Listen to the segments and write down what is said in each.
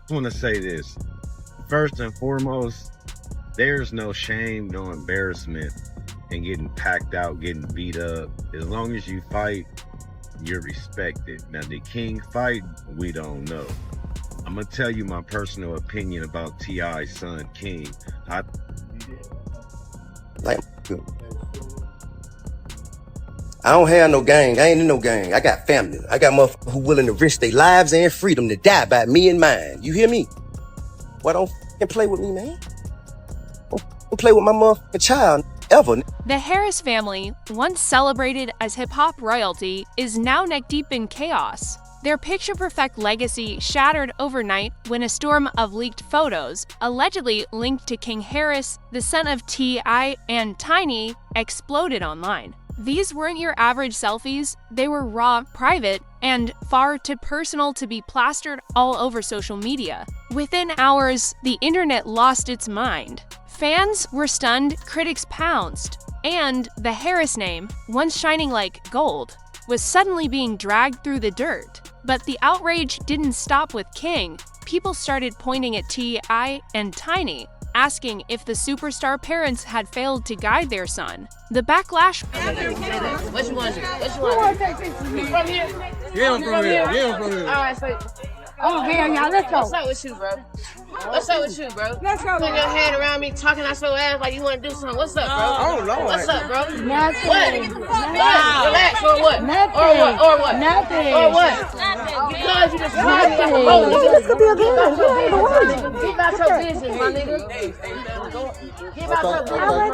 just want to say this. First and foremost, there's no shame, no embarrassment in getting packed out, getting beat up. As long as you fight, you're respected. Now, did King fight? We don't know. I'm going to tell you my personal opinion about T.I.'s son, King. I don't have no gang. I ain't in no gang. I got family. I got motherfuckers who willing to risk their lives and freedom to die by me and mine. You hear me? Why don't f***ing play with me, man? Don't play with my motherfucking child, ever. The Harris family, once celebrated as hip-hop royalty, is now neck-deep in chaos. Their picture-perfect legacy shattered overnight when a storm of leaked photos, allegedly linked to King Harris, the son of T.I and Tiny, exploded online. These weren't your average selfies, they were raw, private, and far too personal to be plastered all over social media. Within hours, the internet lost its mind. Fans were stunned, critics pounced, and the Harris name, once shining like gold, was suddenly being dragged through the dirt. But the outrage didn't stop with King. People started pointing at T.I and Tiny, asking if the superstar parents had failed to guide their son. The backlash. What you want to do? What you want to do? You from here? Yeah, I'm from here. Yeah, I'm from here. All right, so. Oh, hell yeah, let's go. What's up with you, bro? What's up with you, bro? Let's go. Putting your hand around me, talking out your ass like you want to do something. What's up, bro? Oh, Lord. What's up, bro? Nothing. What? Nothing. Relax, or what? Nothing. Or what? Or what? Nothing. Or what? Because you just tried me like a Nothing. road. This could be a game. Keep out your business, my nigga. Keep out your business, my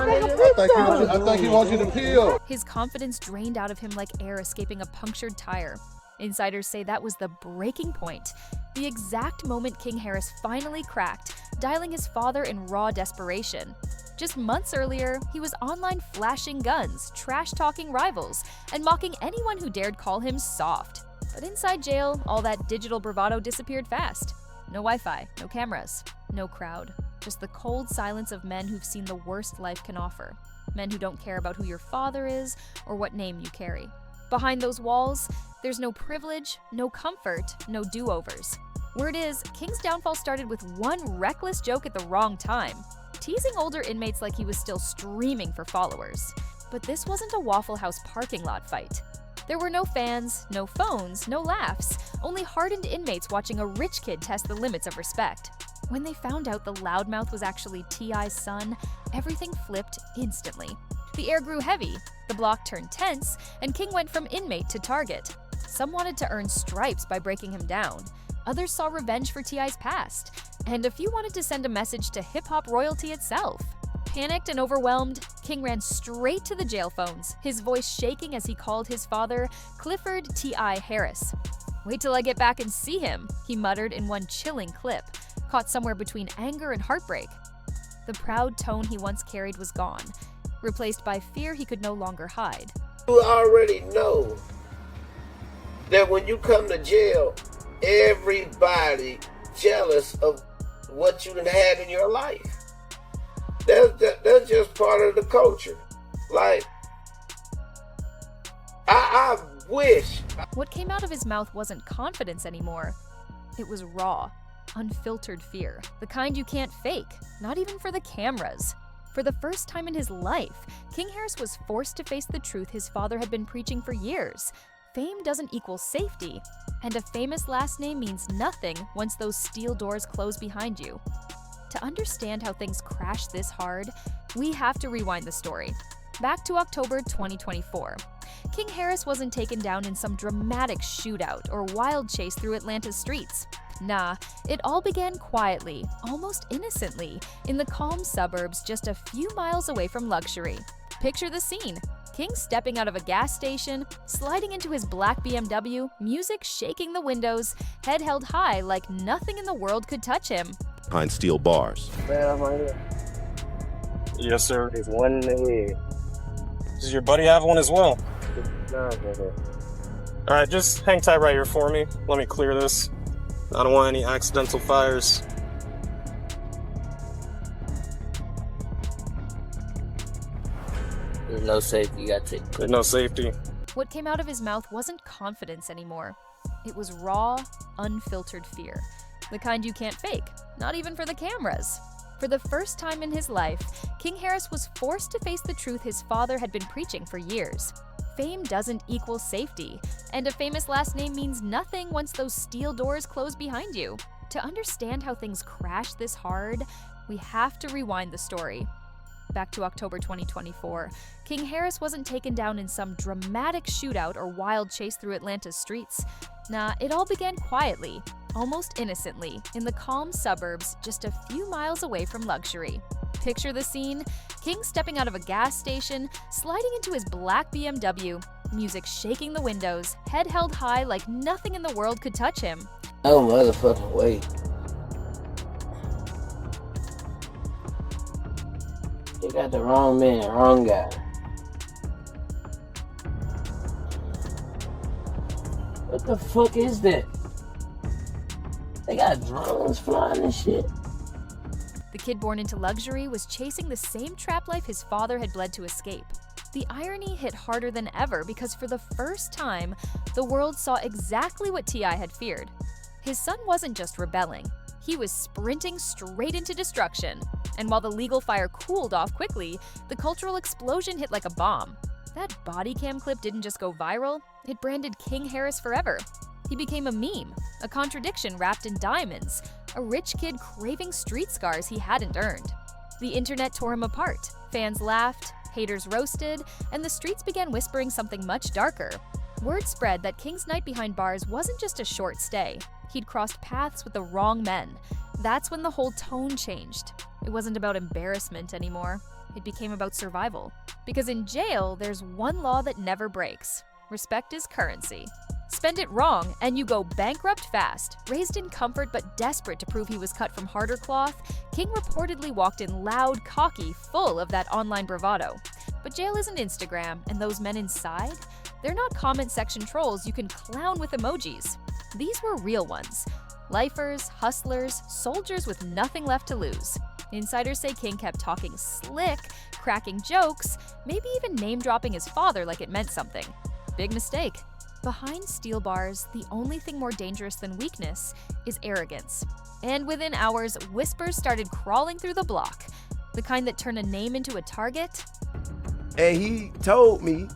nigga. I think he wants you to peel. His confidence drained out of him like air escaping a punctured tire. Insiders say that was the breaking point, the exact moment King Harris finally cracked, dialing his father in raw desperation. Just months earlier, he was online flashing guns, trash-talking rivals, and mocking anyone who dared call him soft. But inside jail, all that digital bravado disappeared fast. No Wi-Fi, no cameras, no crowd. Just the cold silence of men who've seen the worst life can offer. Men who don't care about who your father is or what name you carry. Behind those walls, there's no privilege, no comfort, no do-overs. Word is, King's downfall started with one reckless joke at the wrong time, teasing older inmates like he was still streaming for followers. But this wasn't a Waffle House parking lot fight. There were no fans, no phones, no laughs, only hardened inmates watching a rich kid test the limits of respect. When they found out the loudmouth was actually T.I.'s son, everything flipped instantly. The air grew heavy, the block turned tense, and King went from inmate to target. Some wanted to earn stripes by breaking him down. Others saw revenge for T.I.'s past. And a few wanted to send a message to hip-hop royalty itself. Panicked and overwhelmed, King ran straight to the jail phones, his voice shaking as he called his father Clifford T.I. Harris. "Wait till I get back and see him," he muttered in one chilling clip, caught somewhere between anger and heartbreak. The proud tone he once carried was gone, replaced by fear he could no longer hide. You already know that when you come to jail, everybody jealous of what you done had in your life. That's just part of the culture. Like, I wish. What came out of his mouth wasn't confidence anymore. It was raw, unfiltered fear, the kind you can't fake, not even for the cameras. For the first time in his life, King Harris was forced to face the truth his father had been preaching for years. Fame doesn't equal safety, and a famous last name means nothing once those steel doors close behind you. To understand how things crashed this hard, we have to rewind the story. Back to October 2024. King Harris wasn't taken down in some dramatic shootout or wild chase through Atlanta's streets. Nah, it all began quietly, almost innocently, in the calm suburbs just a few miles away from luxury. Picture the scene. King stepping out of a gas station, sliding into his black BMW, music shaking the windows, head held high like nothing in the world could touch him. Behind steel bars. Man, I'm right here. Yes, sir. There's one in the head. Does your buddy have one as well? No, All right, just hang tight right here for me. Let me clear this. I don't want any accidental fires. There's no safety. You gotta take. There's no safety. What came out of his mouth wasn't confidence anymore. It was raw, unfiltered fear. The kind you can't fake, not even for the cameras. For the first time in his life, King Harris was forced to face the truth his father had been preaching for years. Fame doesn't equal safety, and a famous last name means nothing once those steel doors close behind you. To understand how things crashed this hard, we have to rewind the story. Back to October 2024, King Harris wasn't taken down in some dramatic shootout or wild chase through Atlanta's streets. Nah, it all began quietly, almost innocently, in the calm suburbs just a few miles away from luxury. Picture the scene: King stepping out of a gas station, sliding into his black BMW, music shaking the windows, head held high like nothing in the world could touch him. Oh, motherfucking way. You got the wrong man, wrong guy. What the fuck is that? They got drones flying and shit. The kid born into luxury was chasing the same trap life his father had bled to escape. The irony hit harder than ever because for the first time, the world saw exactly what T.I had feared. His son wasn't just rebelling, he was sprinting straight into destruction. And while the legal fire cooled off quickly, the cultural explosion hit like a bomb. That body cam clip didn't just go viral, it branded King Harris forever. He became a meme, a contradiction wrapped in diamonds, a rich kid craving street scars he hadn't earned. The internet tore him apart, fans laughed, haters roasted, and the streets began whispering something much darker. Word spread that King's night behind bars wasn't just a short stay. He'd crossed paths with the wrong men. That's when the whole tone changed. It wasn't about embarrassment anymore. It became about survival. Because in jail, there's one law that never breaks. Respect is currency. Spend it wrong, and you go bankrupt fast. Raised in comfort but desperate to prove he was cut from harder cloth, King reportedly walked in loud, cocky, full of that online bravado. But jail isn't Instagram, and those men inside? They're not comment section trolls you can clown with emojis. These were real ones. Lifers, hustlers, soldiers with nothing left to lose. Insiders say King kept talking slick, cracking jokes, maybe even name-dropping his father like it meant something. Big mistake. Behind steel bars, the only thing more dangerous than weakness is arrogance. And within hours, whispers started crawling through the block. The kind that turn a name into a target. And he told me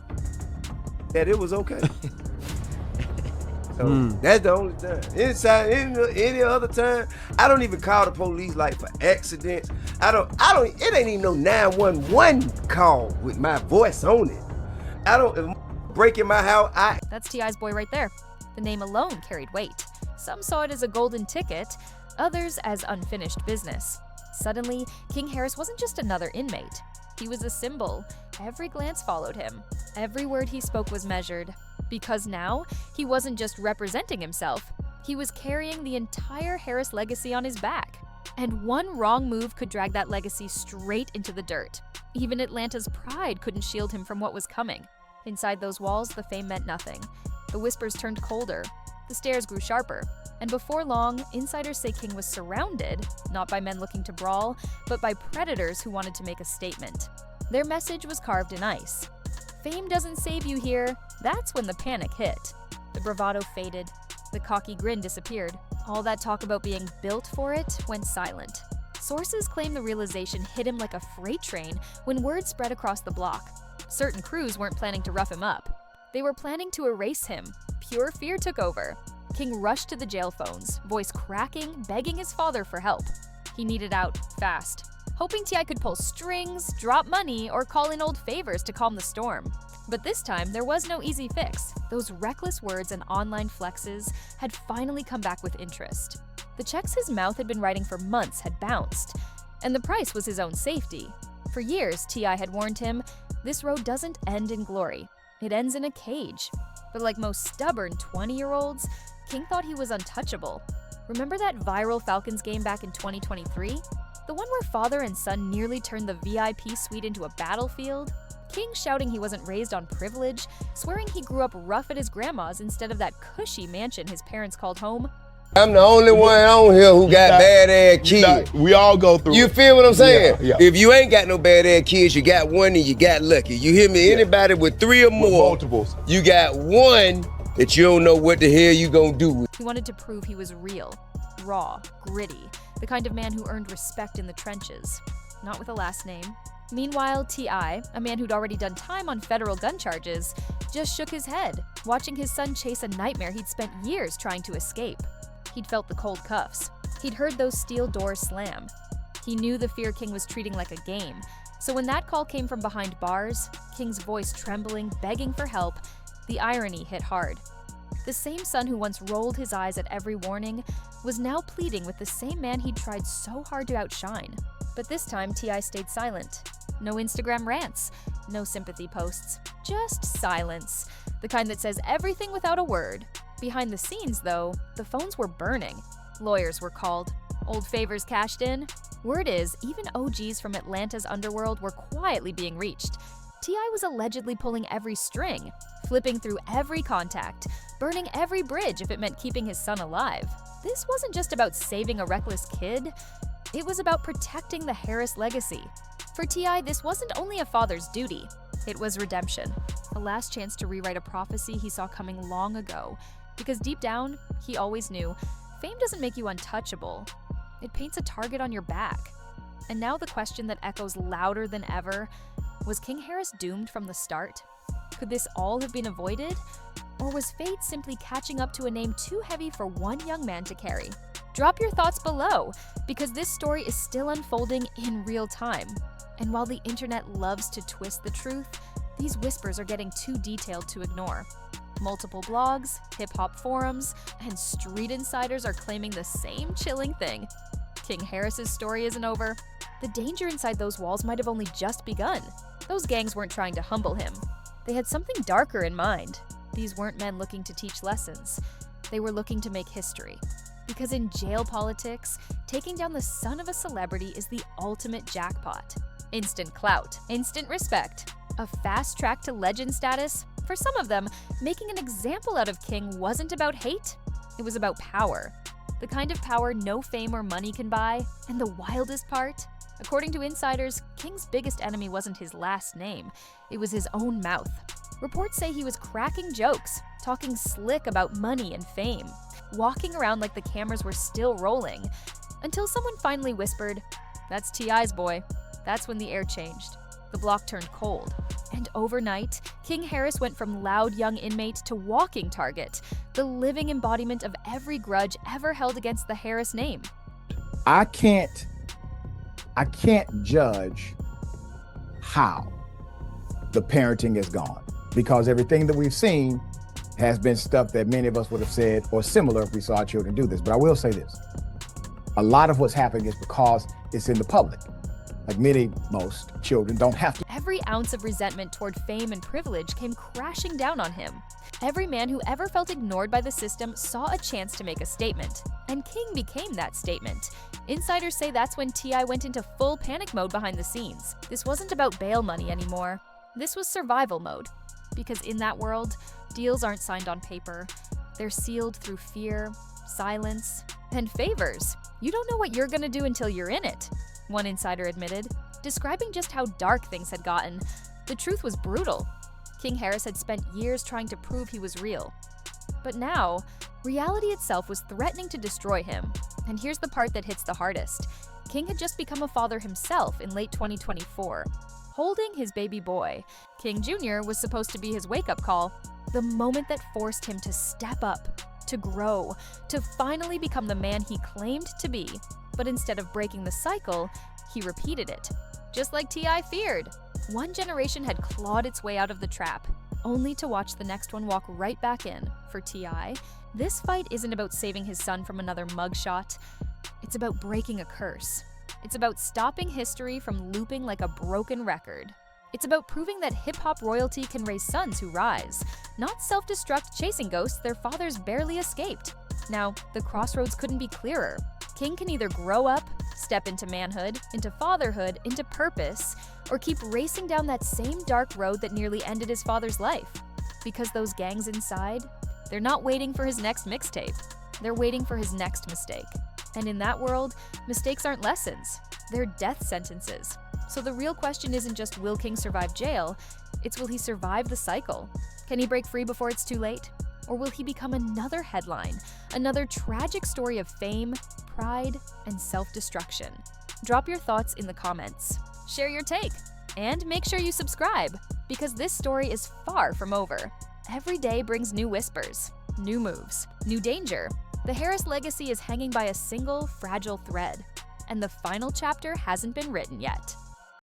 that it was okay. So that's the only time. Any other time, I don't even call the police like for accidents. It ain't even no 911 call with my voice on it. If break in my house, That's T.I.'s boy right there. The name alone carried weight. Some saw it as a golden ticket, others as unfinished business. Suddenly, King Harris wasn't just another inmate. He was a symbol. Every glance followed him. Every word he spoke was measured. Because now, he wasn't just representing himself, he was carrying the entire Harris legacy on his back. And one wrong move could drag that legacy straight into the dirt. Even Atlanta's pride couldn't shield him from what was coming. Inside those walls, the fame meant nothing. The whispers turned colder. The stares grew sharper. And before long, insiders say King was surrounded, not by men looking to brawl, but by predators who wanted to make a statement. Their message was carved in ice. Fame doesn't save you here. That's when the panic hit. The bravado faded. The cocky grin disappeared. All that talk about being built for it went silent. Sources claim the realization hit him like a freight train when word spread across the block. Certain crews weren't planning to rough him up. They were planning to erase him. Pure fear took over. King rushed to the jail phones, voice cracking, begging his father for help. He needed out, fast. Hoping T.I could pull strings, drop money, or call in old favors to calm the storm. But this time, there was no easy fix. Those reckless words and online flexes had finally come back with interest. The checks his mouth had been writing for months had bounced, and the price was his own safety. For years, T.I had warned him, this road doesn't end in glory. It ends in a cage. But like most stubborn 20-year-olds, King thought he was untouchable. Remember that viral Falcons game back in 2023? The one where father and son nearly turned the VIP suite into a battlefield? King shouting he wasn't raised on privilege, swearing he grew up rough at his grandma's instead of that cushy mansion his parents called home. I'm the only one on here who got bad-ass kids. We all go through You feel what I'm saying? Yeah. If you ain't got no bad-ass kids, you got one and you got lucky. You hear me? Anybody with 3 or more, multiples. You got one that you don't know what the hell you gonna do with. He wanted to prove he was real. raw, gritty, the kind of man who earned respect in the trenches. Not with a last name. Meanwhile, T.I, a man who'd already done time on federal gun charges, just shook his head, watching his son chase a nightmare he'd spent years trying to escape. He'd felt the cold cuffs. He'd heard those steel doors slam. He knew the fear King was treating like a game, so when that call came from behind bars, King's voice trembling, begging for help, the irony hit hard. The same son who once rolled his eyes at every warning was now pleading with the same man he'd tried so hard to outshine. But this time, T.I stayed silent. No Instagram rants, no sympathy posts, just silence. The kind that says everything without a word. Behind the scenes, though, the phones were burning. Lawyers were called. Old favors cashed in. Word is, even OGs from Atlanta's underworld were quietly being reached. T.I was allegedly pulling every string, flipping through every contact, burning every bridge if it meant keeping his son alive. This wasn't just about saving a reckless kid. It was about protecting the Harris legacy. For T.I, this wasn't only a father's duty. It was redemption. A last chance to rewrite a prophecy he saw coming long ago. Because deep down, he always knew, fame doesn't make you untouchable. It paints a target on your back. And now the question that echoes louder than ever, was King Harris doomed from the start? Could this all have been avoided? Or was fate simply catching up to a name too heavy for one young man to carry? Drop your thoughts below, because this story is still unfolding in real time. And while the internet loves to twist the truth, these whispers are getting too detailed to ignore. Multiple blogs, hip-hop forums, and street insiders are claiming the same chilling thing. King Harris's story isn't over. The danger inside those walls might have only just begun. Those gangs weren't trying to humble him. They had something darker in mind. These weren't men looking to teach lessons. They were looking to make history. Because in jail politics, taking down the son of a celebrity is the ultimate jackpot. Instant clout, instant respect, a fast track to legend status. For some of them, making an example out of King wasn't about hate, it was about power. The kind of power no fame or money can buy. And the wildest part? According to insiders, King's biggest enemy wasn't his last name, it was his own mouth. Reports say he was cracking jokes, talking slick about money and fame, walking around like the cameras were still rolling, until someone finally whispered, "That's T.I.'s boy." That's when the air changed. The block turned cold. And overnight, King Harris went from loud young inmate to walking target, the living embodiment of every grudge ever held against the Harris name. I can't judge how the parenting has gone, because everything that we've seen has been stuff that many of us would have said or similar if we saw our children do this. But I will say this. A lot of what's happening is because it's in the public. Like most children don't have to. Every ounce of resentment toward fame and privilege came crashing down on him. Every man who ever felt ignored by the system saw a chance to make a statement. And King became that statement. Insiders say that's when T.I went into full panic mode behind the scenes. This wasn't about bail money anymore. This was survival mode. Because in that world, deals aren't signed on paper. They're sealed through fear, silence, and favors. You don't know what you're gonna do until you're in it, one insider admitted, describing just how dark things had gotten. The truth was brutal. King Harris had spent years trying to prove he was real. But now, reality itself was threatening to destroy him. And here's the part that hits the hardest. King had just become a father himself in late 2024, holding his baby boy. King Jr. was supposed to be his wake-up call, the moment that forced him to step up, to grow, to finally become the man he claimed to be. But instead of breaking the cycle, he repeated it. Just like T.I feared. One generation had clawed its way out of the trap, only to watch the next one walk right back in. For T.I, this fight isn't about saving his son from another mugshot. It's about breaking a curse. It's about stopping history from looping like a broken record. It's about proving that hip-hop royalty can raise sons who rise, not self-destruct chasing ghosts their fathers barely escaped. Now, the crossroads couldn't be clearer. King can either grow up, step into manhood, into fatherhood, into purpose, or keep racing down that same dark road that nearly ended his father's life. Because those gangs inside, they're not waiting for his next mixtape. They're waiting for his next mistake. And in that world, mistakes aren't lessons. They're death sentences. So the real question isn't just will King survive jail, it's will he survive the cycle? Can he break free before it's too late? Or will he become another headline, another tragic story of fame, pride, and self-destruction? Drop your thoughts in the comments. Share your take. And make sure you subscribe, because this story is far from over. Every day brings new whispers, new moves, new danger. The Harris legacy is hanging by a single fragile thread, and the final chapter hasn't been written yet.